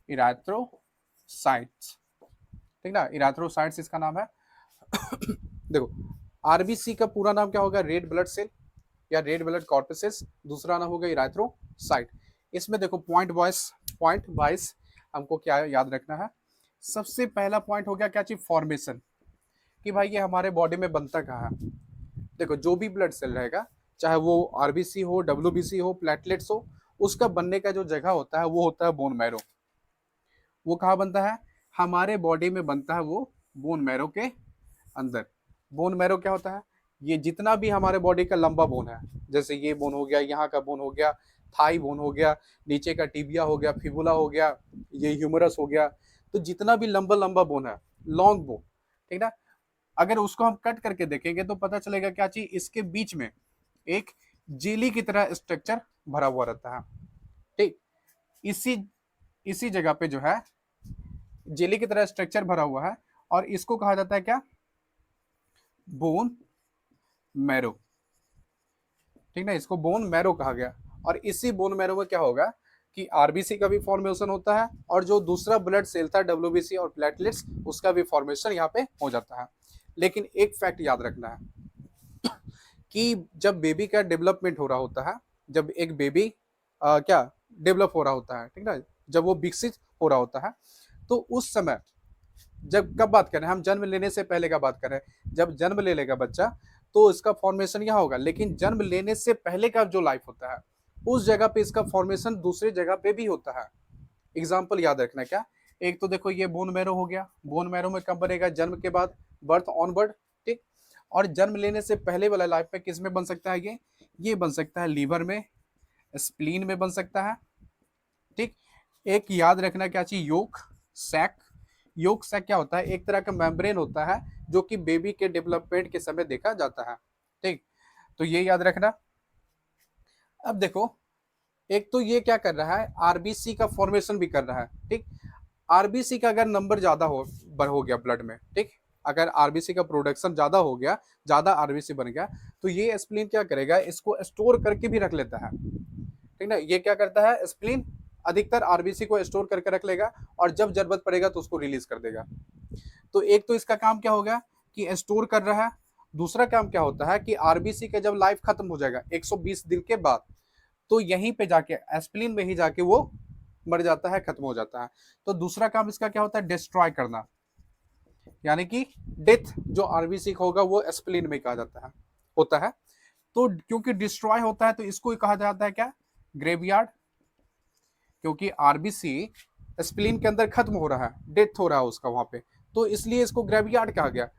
इराथ्रोसाइट्स, ठीक ना, इराथ्रोसाइट्स इसका नाम है। देखो आरबीसी का पूरा नाम क्या होगा, रेड ब्लड सेल या रेड ब्लड कॉर्पसेस, दूसरा नाम होगा इराथ्रोसाइट। इसमें देखो पॉइंट वाइज हमको क्या याद रखना है। सबसे पहला पॉइंट हो गया क्या चीज, फॉर्मेशन, कि भाई ये हमारे बॉडी में बनता कहाँ है। देखो जो भी ब्लड सेल रहेगा, चाहे वो आरबीसी हो, डब्ल्यूबीसी हो, प्लेटलेट्स हो, उसका बनने का जो जगह होता है वो होता है बोन मैरो। वो कहाँ बनता है, हमारे बॉडी में बनता है वो बोन मैरो के अंदर। बोन मैरो क्या होता है, ये जितना भी हमारे बॉडी का लंबा बोन है, जैसे ये बोन हो गया, यहाँ का बोन हो गया, थाई बोन हो गया, नीचे का टिबिया हो गया, फिबुला हो गया, ये ह्यूमरस हो गया, तो जितना भी लंबा लंबा बोन है, लॉन्ग बोन, ठीक ना, अगर उसको हम कट करके देखेंगे तो पता चलेगा क्या चीज, इसके बीच में एक जेली की तरह स्ट्रक्चर भरा हुआ रहता है, ठीक। इसी इसी जगह पे जो है जेली की तरह स्ट्रक्चर भरा हुआ है, और इसको कहा जाता है क्या, बोन मैरो। ठीक ना, इसको बोन मैरो कहा गया। और इसी बोन मैरो में क्या होगा कि आरबीसी का भी फॉर्मेशन होता है, और जो दूसरा ब्लड सेल था डब्ल्यूबीसी और प्लेटलेट्स, उसका भी फॉर्मेशन यहाँ पे हो जाता है। लेकिन एक फैक्ट याद रखना है कि जब बेबी का डेवलपमेंट हो रहा होता है, जब एक बेबी क्या डेवलप हो रहा होता है, ठीक ना, जब वो विकसित हो रहा होता है, तो उस समय, जब कब बात कर रहे हैं हम, जन्म लेने से पहले का बात कर रहे हैं, जब जन्म ले लेगा बच्चा तो इसका फॉर्मेशन यहाँ होगा। लेकिन जन्म लेने से पहले का जो लाइफ होता है, उस जगह पे इसका फॉर्मेशन दूसरे जगह पे भी होता है। एग्जाम्पल याद रखना क्या, एक तो देखो ये बोन मैरो हो गया, बोन मैरो में कब बनेगा, जन्म के बाद, बर्थ ऑनवर्ड। ठीक, और जन्म लेने से पहले वाला लाइफ में किस में बन सकता है, ये बन सकता है लीवर में, स्प्लीन में बन सकता है। ठीक, एक याद रखना क्या चाहिए, योक सैक। योक सैक क्या होता है, एक तरह का मेम्ब्रेन होता है जो कि बेबी के डेवलपमेंट के समय देखा जाता है। ठीक, तो ये याद रखना। अब देखो, एक तो ये क्या कर रहा है, आरबीसी का फॉर्मेशन भी कर रहा है। ठीक, आरबीसी का अगर नंबर ज्यादा हो गया ब्लड में, ठीक, अगर आरबीसी का प्रोडक्शन ज्यादा हो गया, ज्यादा आरबीसी बन गया, तो ये स्प्लीन क्या करेगा, इसको स्टोर करके भी रख लेता है। ठीक ना, ये क्या करता है, स्प्लीन अधिकतर आरबीसी को स्टोर करके रख लेगा, और जब जरूरत पड़ेगा तो उसको रिलीज कर देगा। तो एक तो इसका काम क्या होगा कि स्टोर कर रहा है। दूसरा काम क्या होता है कि आरबीसी का जब लाइफ खत्म हो जाएगा 120 दिन के बाद, तो यहीं पे जाके एस्प्लिन में ही जाके वो मर जाता है, खत्म हो जाता है। तो दूसरा काम इसका क्या होता है, डिस्ट्रॉय करना, यानी कि डेथ जो आरबीसी का होगा वो एस्प्लिन में कहा जाता है, होता है। तो क्योंकि डिस्ट्रॉय होता है तो इसको कहा जाता है क्या, ग्रेवयार्ड। क्योंकि आरबीसी स्प्लीन के अंदर खत्म हो रहा है, डेथ हो रहा है उसका वहां पे, तो इसलिए इसको ग्रेवयार्ड कहा गया।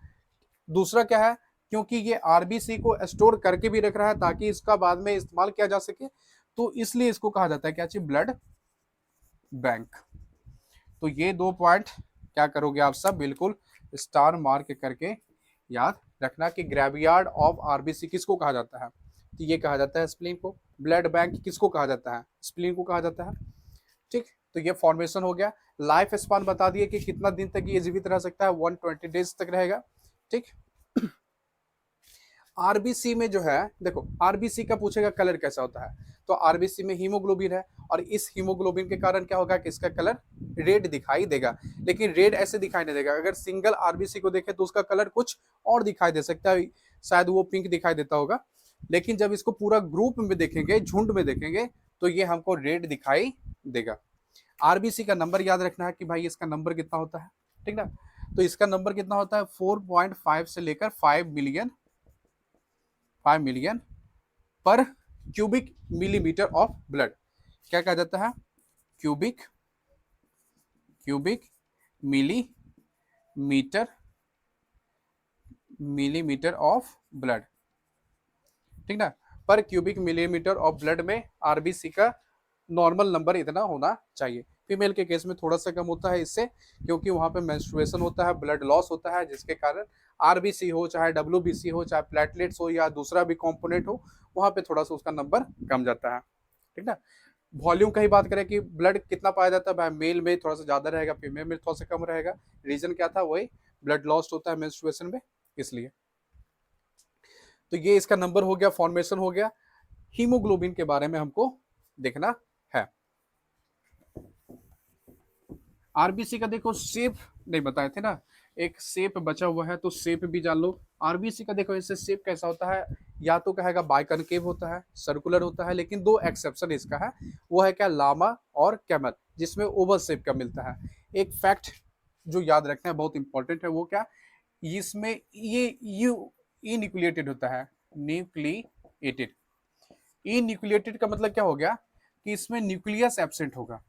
दूसरा क्या है, क्योंकि ये आरबीसी को स्टोर करके भी रख रहा है ताकि इसका बाद में इस्तेमाल किया जा सके, तो इसलिए इसको कहा जाता है क्या चाहिए, ब्लड बैंक। तो ये 2 पॉइंट क्या करोगे आप सब, बिल्कुल स्टार मार्क करके याद रखना कि ग्रेवयार्ड ऑफ आरबीसी किसको कहा जाता है, तो ये कहा जाता है स्प्लीन को। ब्लड बैंक किसको कहा जाता है, स्प्लीन को कहा जाता है। ठीक, तो ये फॉर्मेशन हो गया। लाइफ स्पान बता दिए कि कितना दिन तक ये जीवित रह सकता है, 120 डेज तक रहेगा। ठीक, आरबीसी में जो है, देखो आरबीसी का पूछेगा कलर कैसा होता है, तो आरबीसी में हीमोग्लोबिन है, और इस हीमोग्लोबिन के कारण क्या होगा कि इसका कलर रेड दिखाई देगा। लेकिन रेड ऐसे दिखाई नहीं देगा, अगर सिंगल आरबीसी को देखें तो उसका कलर कुछ और दिखाई दे सकता है, शायद वो पिंक दिखाई देता होगा। लेकिन जब इसको पूरा ग्रुप में देखेंगे, झुंड में देखेंगे, तो ये हमको रेड दिखाई देगा। आरबीसी का नंबर याद रखना है कि भाई इसका नंबर कितना होता है, ठीक ना, तो इसका नंबर कितना होता है, 4.5 से लेकर 5 मिलियन पर क्यूबिक मिलीमीटर ऑफ ब्लड। क्या कहा जाता है, cubic millimetre millimetre of blood. ठीक ना, पर क्यूबिक मिलीमीटर ऑफ ब्लड में आरबीसी का नॉर्मल नंबर इतना होना चाहिए। फीमेल के केस में थोड़ा सा कम होता है इससे, क्योंकि वहां पे मेंस्ट्रुएशन होता है, ब्लड लॉस होता है, जिसके कारण आरबीसी हो, चाहे डब्ल्यूबीसी हो, चाहे प्लेटलेट्स हो, या दूसरा भी कंपोनेंट हो, वहां पे थोड़ा सा उसका नंबर कम जाता है। ठीक ना, वॉल्यूम का ही बात करें कि ब्लड कितना पाया जाता है, मेल में थोड़ा सा ज्यादा रहेगा, फीमेल में थोड़ा सा कम रहेगा। रीजन क्या था, वही ब्लड लॉस होता है मेंस्ट्रुएशन में, इसलिए। तो ये इसका नंबर हो गया, फॉर्मेशन हो गया। हीमोग्लोबिन के बारे में हमको देखना है। आरबीसी का देखो शेप नहीं बताए थे ना, एक शेप बचा हुआ है, तो शेप भी जान लो। आरबीसी का देखो इससे शेप कैसा होता है, या तो कहेगा बाइकनकेव होता है, सर्कुलर होता है, लेकिन 2 एक्सेप्शन इसका है, वो है क्या, लामा और कैमल, जिसमें ओवल शेप का मिलता है। एक फैक्ट जो याद रखना है, बहुत इंपॉर्टेंट है, वो क्या, इसमें ये यू इन्यूक्लिएटेड होता है, न्यूक्लिएटेड। इन्यूक्लिएटेड का मतलब क्या हो गया कि इसमें न्यूक्लियस एब्सेंट होगा,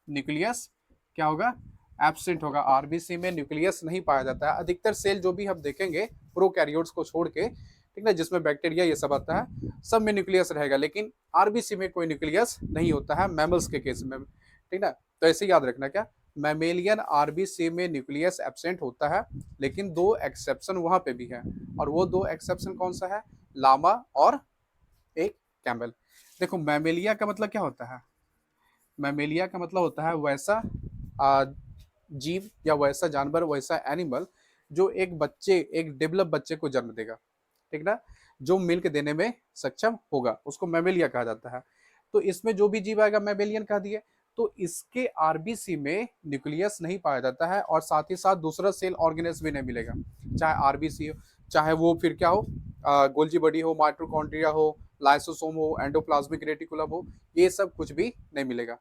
न्यूक्लियस क्या होगा, एब्सेंट होगा। आरबीसी में न्यूक्लियस नहीं पाया जाता है। अधिकतर सेल जो भी हम देखेंगे प्रोकैरियोट्स को छोड़ के, ठीक ना, जिसमें बैक्टीरिया ये सब आता है, सब में न्यूक्लियस रहेगा, लेकिन आरबीसी में कोई न्यूक्लियस नहीं होता है, मैमल्स के केस में। ठीक ना, तो ऐसे याद रखना क्या, मैमेलियन आरबीसी में न्यूक्लियस एब्सेंट होता है, लेकिन 2 एक्सेप्शन वहां पे भी है, और वो 2 एक्सेप्शन कौन सा है, लामा और एक कैमल। देखो मैमेलिया का मतलब क्या होता है, मैमेलिया का मतलब होता है वैसा जीव या वैसा जानवर, वैसा एनिमल जो एक डेवलप बच्चे को जन्म देगा, ठीक ना, जो मिल्क देने में सक्षम होगा, उसको मैमेलिया कहा जाता है। तो इसमें जो भी जीव आएगा मैमेलियन कह दिए। तो इसके आरबीसी में न्यूक्लियस नहीं पाया जाता है और साथ ही साथ दूसरा सेल ऑर्गेनेल्स भी नहीं मिलेगा, चाहे आरबीसी हो, चाहे वो फिर क्या हो, गोल्जी बॉडी हो, माइटोकॉन्ड्रिया हो, लाइसोसोम हो, एंडोप्लाज्मिक रेटिकुलम हो, ये सब कुछ भी नहीं मिलेगा।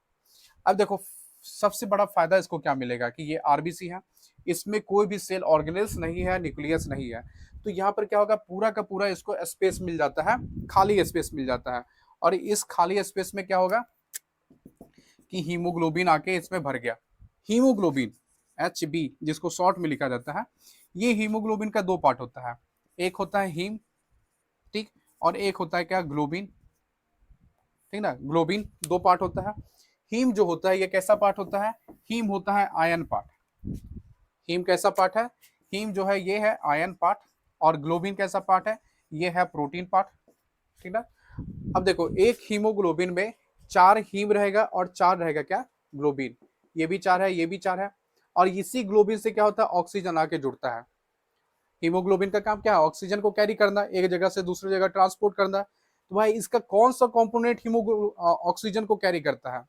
अब देखो सबसे बड़ा फायदा इसको क्या मिलेगा कि ये आरबीसी है, इसमें कोई भी सेल ऑर्गेनेल्स नहीं है, न्यूक्लियस नहीं है। तो यहाँ पर क्या होगा, पूरा का पूरा इसको स्पेस मिल जाता है, खाली स्पेस मिल जाता है। और इस खाली स्पेस में क्या होगा कि हीमोग्लोबिन आके इसमें भर गया। हीमोग्लोबिन HB जिसको शॉर्ट में लिखा जाता है, ये हीमोग्लोबिन का दो पार्ट होता है, एक होता है हीम, ठीक, और एक होता है क्या, ग्लोबिन, ठीक ना। ग्लोबिन दो पार्ट होता है। हीम जो होता है ये कैसा पार्ट होता है, हीम होता है आयन पार्ट। हीम कैसा पार्ट है, हीम जो है ये है आयन पार्ट, और ग्लोबिन कैसा पार्ट है, ये है प्रोटीन पार्ट, ठीक ना। अब देखो एक हीमोग्लोबिन में 4 हीम रहेगा और 4 रहेगा क्या, ग्लोबिन। ये भी 4 है, ये भी 4 है, और इसी ग्लोबिन से क्या होता है, ऑक्सीजन आके जुड़ता है। हीमोग्लोबिन का काम क्या है, ऑक्सीजन को कैरी करना, एक जगह से दूसरी जगह ट्रांसपोर्ट करना। तो भाई इसका कौन सा कंपोनेंट ऑक्सीजन को कैरी करता है,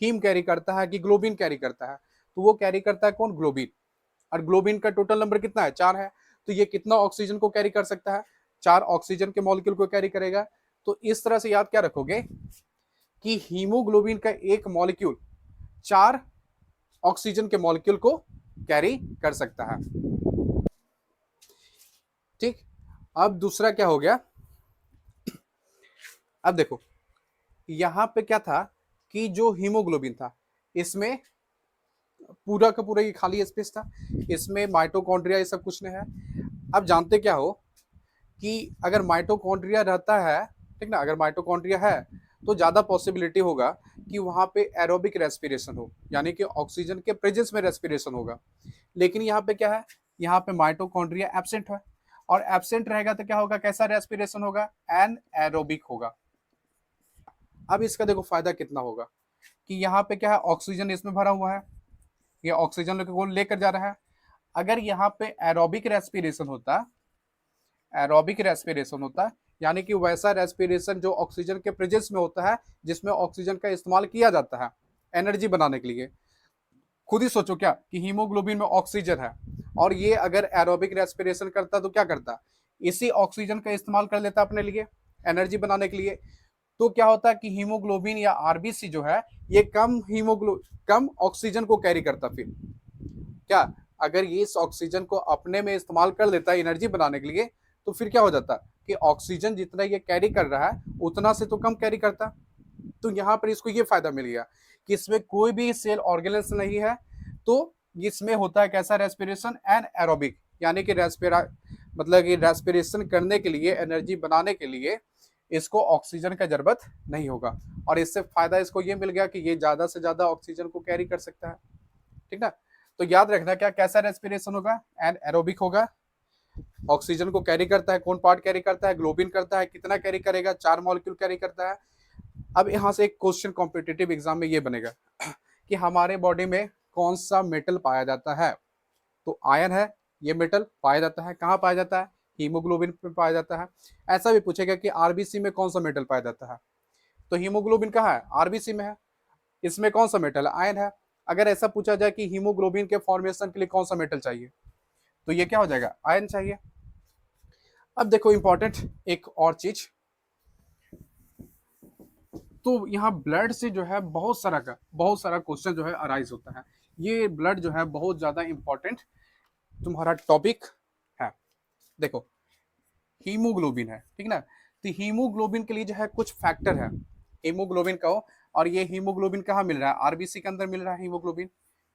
हीम कैरी करता है कि ग्लोबिन कैरी करता है, तो वो कैरी करता है कौन, ग्लोबिन। और ग्लोबिन का टोटल नंबर कितना है, 4 है। तो ये कितना ऑक्सीजन को कैरी कर सकता है, 4 ऑक्सीजन के मॉलिक्यूल को कैरी करेगा। तो इस तरह से याद क्या रखोगे कि हीमोग्लोबिन का एक मॉलिक्यूल 4 ऑक्सीजन के मॉलिक्यूल को कैरी कर सकता है, ठीक। अब दूसरा क्या हो गया, अब देखो यहां पे क्या था कि जो हीमोग्लोबिन था इसमें पूरा का पूरा ये खाली स्पेस था, इसमें माइटोकॉन्ड्रिया ये सब कुछ नहीं है। अब जानते क्या हो कि अगर माइटोकॉन्ड्रिया रहता है, ठीक ना, अगर माइटोकॉन्ड्रिया है तो ज्यादा पॉसिबिलिटी होगा कि वहां पे एरोबिक रेस्पिरेशन हो, यानी कि ऑक्सीजन के प्रेजेंस में रेस्पिरेशन होगा। लेकिन यहाँ पे क्या है, यहाँ पे माइटोकॉन्ड्रिया एब्सेंट है, और एब्सेंट रहेगा तो क्या होगा, कैसा रेस्पिरेशन होगा, एन एरोबिक होगा। अब इसका देखो फायदा कितना होगा कि यहाँ पे क्या है, ऑक्सीजन इसमें भरा हुआ है, ये ऑक्सीजन को लेकर जा रहा है। अगर यहाँ पे एरोबिक रेस्पिरेशन होता, एरोबिक रेस्पिरेशन होता यानी कि वैसा रेस्पिरेशन जो ऑक्सीजन के प्रेजेंस में होता है, जिसमें ऑक्सीजन का इस्तेमाल किया जाता है एनर्जी बनाने के लिए। खुद ही सोचो क्या कि हीमोग्लोबिन में ऑक्सीजन है, और ये अगर एरोबिक रेस्पिरेशन करता तो क्या करता, इसी ऑक्सीजन का इस्तेमाल कर लेता अपने लिए एनर्जी बनाने के लिए। तो क्या होता है कि हीमोग्लोबिन या आरबीसी जो है ये कम ऑक्सीजन को कैरी करता। फिर क्या, अगर ये इस ऑक्सीजन को अपने में इस्तेमाल कर लेता है एनर्जी बनाने के लिए, तो फिर क्या हो जाता कि ऑक्सीजन जितना ये कैरी कर रहा है उतना से तो कम कैरी करता। तो यहाँ पर इसको ये फायदा मिल गया कि इसमें कोई भी सेल ऑर्गेनेल्स नहीं है, तो इसमें होता है कैसा रेस्पिरेशन, एन एरोबिक, यानी कि मतलब कि रेस्पिरेशन करने के लिए, एनर्जी बनाने के लिए इसको ऑक्सीजन का जरूरत नहीं होगा। और इससे फायदा इसको ये मिल गया कि ये ज्यादा से ज्यादा ऑक्सीजन को कैरी कर सकता है, ठीक ना। तो याद रखना क्या, कैसा रेस्पिरेशन होगा, एन एरोबिक होगा, ऑक्सीजन को कैरी करता है, कौन पार्ट कैरी करता है, ग्लोबिन करता है, कितना कैरी करेगा, 4 मॉलिक्यूल कैरी करता है। अब यहाँ से एक क्वेश्चन कॉम्पिटिटिव एग्जाम में ये बनेगा कि हमारे बॉडी में कौन सा मेटल पाया जाता है, तो आयन है, ये मेटल पाया जाता है, कहाँ पाया जाता है, हीमोग्लोबिन में पाया जाता है। ऐसा भी पूछेगा कि आरबीसी में कौन सा मेटल पाया जाता है, तो हीमोग्लोबिन कहाँ है, आरबीसी में है, इसमें कौन सा मेटल है, आयन है। अगर ऐसा पूछा जाए कि हीमोग्लोबिन के फॉर्मेशन के लिए कौन सा मेटल चाहिए, तो ये क्या हो जाएगा, आयन चाहिए। अब देखो इंपॉर्टेंट एक और चीज, तो यहाँ ब्लड से जो है बहुत सारा क्वेश्चन जो है अराइज होता है। ये ब्लड जो है बहुत ज्यादा इंपॉर्टेंट तुम्हारा टॉपिक है। देखो हीमोग्लोबिन है, ठीक ना, तो हीमोग्लोबिन के लिए जो है कुछ फैक्टर है हीमोग्लोबिन का हो, और ये हीमोग्लोबिन कहाँ मिल रहा है, आरबीसी के अंदर मिल रहा है हीमोग्लोबिन,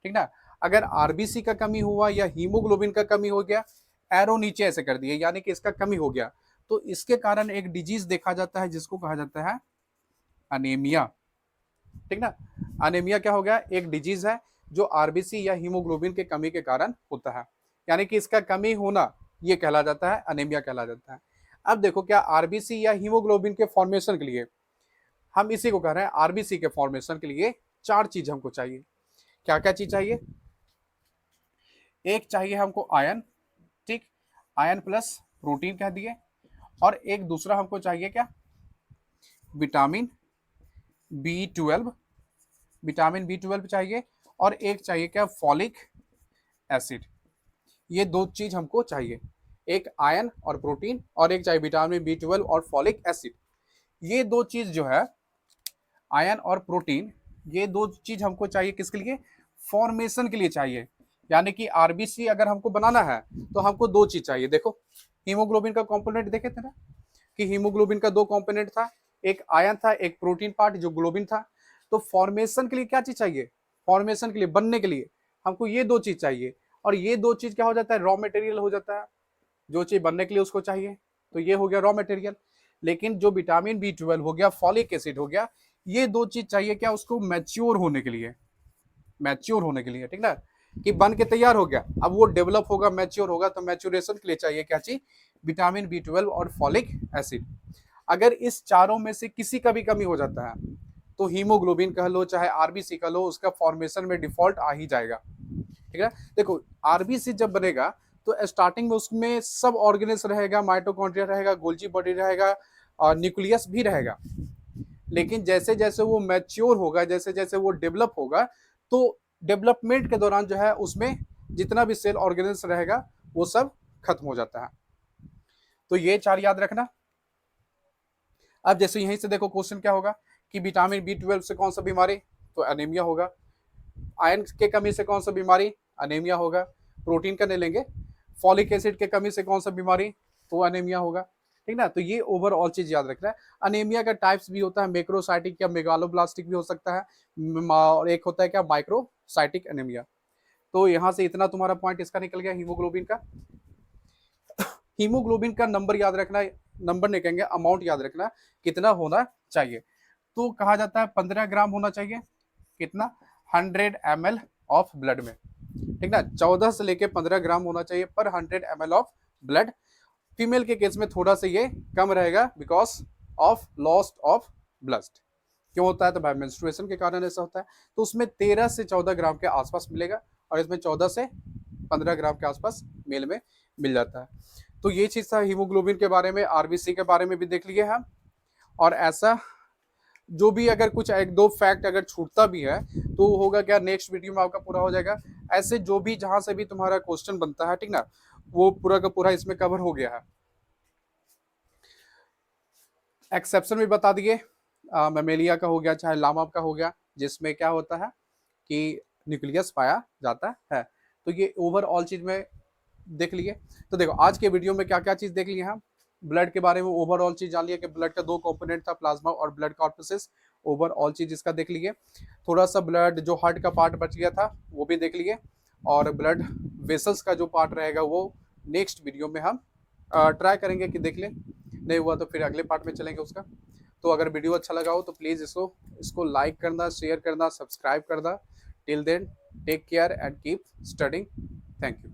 ठीक ना। अगर आरबीसी का कमी हुआ या हीमोग्लोबिन का कमी हो गया, एरो नीचे ऐसे कर दिए, यानी कि इसका कमी हो गया, तो इसके कारण एक डिजीज देखा जाता है जिसको कहा जाता है अनेमिया, ठीक ना। अनेमिया क्या हो गया, एक डिजीज है जो आरबीसी या हीमोग्लोबिन के कमी के कारण होता है, यानी कि इसका कमी होना ये कहला जाता है, अनेमिया कहला जाता है। अब देखो क्या आरबीसी या हीमोग्लोबिन के फॉर्मेशन के लिए, हम इसी को कह रहे हैं, आरबीसी के फॉर्मेशन के लिए 4 चीज हमको चाहिए। क्या क्या चीज चाहिए, एक चाहिए हमको आयन, ठीक, आयन प्लस प्रोटीन कह दिए, और एक दूसरा हमको चाहिए क्या, विटामिन B12, विटामिन B12 चाहिए, और एक चाहिए क्या, फॉलिक एसिड। ये दो चीज हमको चाहिए, एक आयन और प्रोटीन, और एक चाहिए विटामिन B12 और फॉलिक एसिड। ये दो चीज जो है, आयन और प्रोटीन, ये दो चीज हमको चाहिए किसके लिए, फॉर्मेशन के लिए चाहिए। यानी कि आरबीसी अगर हमको बनाना है तो हमको दो चीज चाहिए। देखो हीमोग्लोबिन का कंपोनेंट देखे थे ना, कि हीमोग्लोबिन का दो कंपोनेंट था, एक आयन था, एक प्रोटीन पार्ट जो ग्लोबिन था। तो फॉर्मेशन के लिए क्या चीज चाहिए, फॉर्मेशन के लिए, बनने के लिए हमको ये दो चीज चाहिए। और ये दो चीज क्या हो जाता है, रॉ मटेरियल हो जाता है, जो चीज बनने के लिए उसको चाहिए, तो ये हो गया रॉ मटेरियल। लेकिन जो विटामिन B12 हो गया, फॉलिक एसिड हो गया, ये दो चीज चाहिए क्या, उसको मैच्योर होने के लिए, मैच्योर होने के लिए, ठीक ना, कि बन के तैयार हो गया, अब वो डेवलप होगा, मैच्योर होगा, तो मैच्योरेशन के लिए चाहिए क्या चीज, विटामिन B12 और फॉलिक एसिड। अगर इस चारों में से किसी का भी कमी हो जाता है तो हीमोग्लोबिन कह लो चाहे आरबीसी कह लो, उसका फॉर्मेशन में डिफॉल्ट आ ही जाएगा, ठीक है। देखो आरबीसी जब बनेगा तो स्टार्टिंग में उसमें सब ऑर्गेनेल्स रहेगा, माइटोकॉन्ड्रिया रहेगा, गोल्जी बॉडी रहेगा, और न्यूक्लियस भी रहेगा। लेकिन जैसे जैसे वो मैच्योर होगा, जैसे जैसे वो डेवलप होगा, तो डेवलपमेंट के दौरान जो है उसमें जितना भी सेल ऑर्गेनेल्स रहेगा वो सब खत्म हो जाता है। तो ये चार याद रखना। अब जैसे यहीं से देखो क्वेश्चन क्या होगा कि विटामिन B12 से कौन सा बीमारी, तो एनीमिया होगा। आयरन के कमी से कौन सा बीमारी, एनीमिया होगा। प्रोटीन का नहीं लेंगे, फॉलिक एसिड के कमी से कौन सा बीमारी, तो एनीमिया होगा, ठीक ना। तो ये ओवरऑल चीज याद रखना है। अनेमिया का टाइप्स भी होता है, मैक्रोसाइटिक या मेगालोब्लास्टिक भी हो सकता है, और एक होता है क्या, माइक्रोसाइटिक एनीमिया। तो यहाँ से इतना तुम्हारा पॉइंट इसका निकल गया, हीमोग्लोबिन का। हीमोग्लोबिन का नंबर याद रखना, नंबर नहीं कहेंगे, अमाउंट याद रखना कितना होना चाहिए। तो कहा जाता है 15 ग्राम होना चाहिए, कितना, 100 ml ऑफ ब्लड में, ठीक ना। 14 से लेके 15 ग्राम होना चाहिए पर 100 ml ऑफ ब्लड। फीमेल के केस में थोड़ा सा ये कम रहेगा because of loss of blood. क्यों होता है, तो भाई मेंस्ट्रुएशन के कारण ऐसा होता है। तो उसमें 13 से 14 ग्राम के आसपास मिलेगा, और इसमें 14 से 15 ग्राम के आसपास मेल में मिल जाता है। तो ये चीज था हीमोग्लोबिन के बारे में, आरबीसी के बारे में भी देख लिए हम। और ऐसा जो भी अगर कुछ एक दो फैक्ट अगर छूटता भी है तो होगा क्या, नेक्स्ट वीडियो में आपका पूरा हो जाएगा। ऐसे जो भी जहां से भी तुम्हारा क्वेश्चन बनता है, ठीक ना, वो पूरा का पूरा इसमें कवर हो गया है। एक्सेप्शन भी बता दिए, मेमेलिया का हो गया चाहे लामा का हो गया, जिसमें क्या होता है कि न्यूक्लियस पाया जाता है। तो ये ओवरऑल चीज में देख लिए। तो देखो आज के वीडियो में क्या क्या चीज देख लिए हम, ब्लड के बारे में ओवरऑल चीज जान लिया कि ब्लड का दो कंपोनेंट था, प्लाज्मा और ब्लड कॉर्पसेस, ओवरऑल चीज इसका देख लिए। थोड़ा सा ब्लड जो हार्ट का पार्ट बच गया था वो भी देख लिए, और ब्लड वेसल्स का जो पार्ट रहेगा वो नेक्स्ट वीडियो में हम ट्राई करेंगे कि देख लें, नहीं हुआ तो फिर अगले पार्ट में चलेंगे उसका। तो अगर वीडियो अच्छा लगा हो तो प्लीज़ इसको लाइक करना, शेयर करना, सब्सक्राइब करना। Till then take care and keep studying. Thank you.